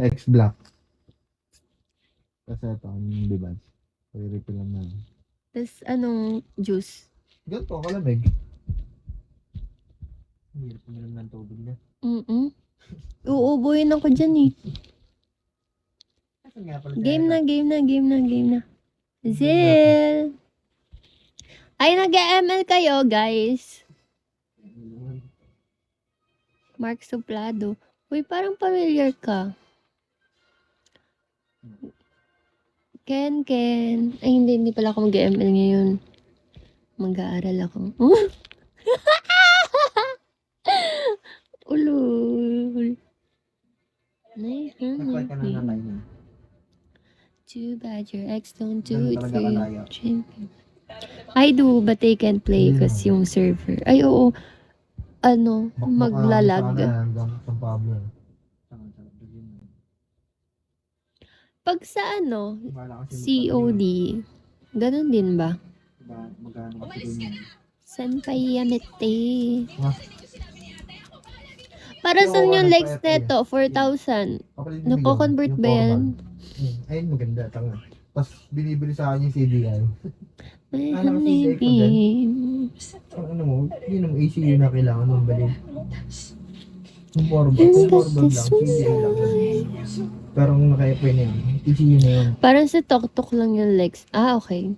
X Black. Kasi ito, yung device. Refill lang na. Tapos, anong juice? Ganito, kalamig. Hirap mo naman ng tubig na. Uubuhin ako dyan eh. Asan nga pala Game na. Zil! Ay, nag-ML kayo, guys. Mark Suplado. Uy, parang familiar ka. Ken. Ay, hindi pala ako mag-ML ngayon. Mag-aaral ako. Ulul. Nagpay ka na na line. Too bad your ex don't do Ganun it talaga for you. kalaya. I do, but they can't play kasi yung server. Ay, oo. Ano, maglalag. Hanggang San Pablo. Pag sa ano, COD, ganun din ba? Magkano kasi din. Senpai Yamete. Para saan yung likes neto? 4,000. Nako-convert ba yan? Ayun, maganda. Tanga. Tapos binibili sa akin yung CDI. My Ano kasi honey day ko din? beams. Ang ano mo, yun ang ACU na kailangan mong balin. Kung forbag lang, CDI lang. Pero kung naka-FA na yun, ECU na yun. Parang sa tok-tok lang yung likes. Ah, okay.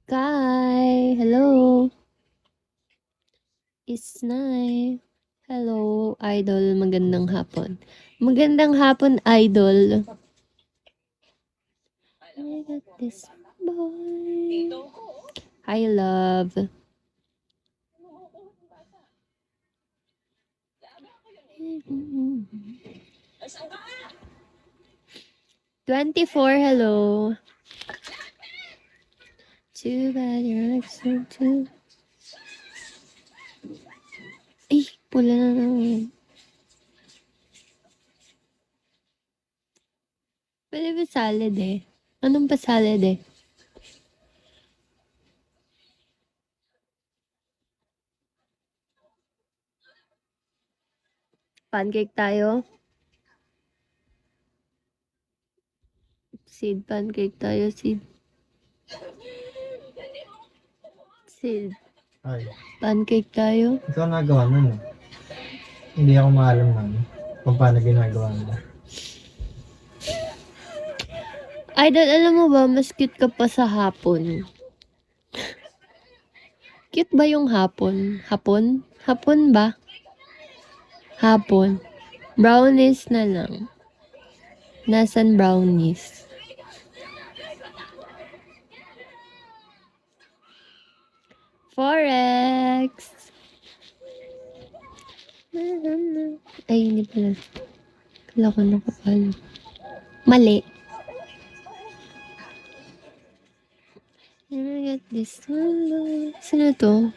Kai, hello. It's nice. Hello, idol. Magandang hapon. Magandang hapon, idol. I got this boy. Hi, love. $24, hello. Too bad you're so too. Ay, pula na naman. Pwede ba salad eh? Anong pa salad eh? Pancake tayo? Sid, pancake tayo, Sid. Sid, Ay, pancake tayo? ikaw nagawa nun eh. Hindi ako maalam na kung paano ginagawa nila. Idol, alam mo ba, mas cute ka pa sa hapon. Cute ba yung hapon? Hapon? Hapon ba? Hapon. Brownies na lang. Nasaan brownies? Forex! Ay, hindi pala. Kala ko nakapalo. Mali. I got this one. Sino to?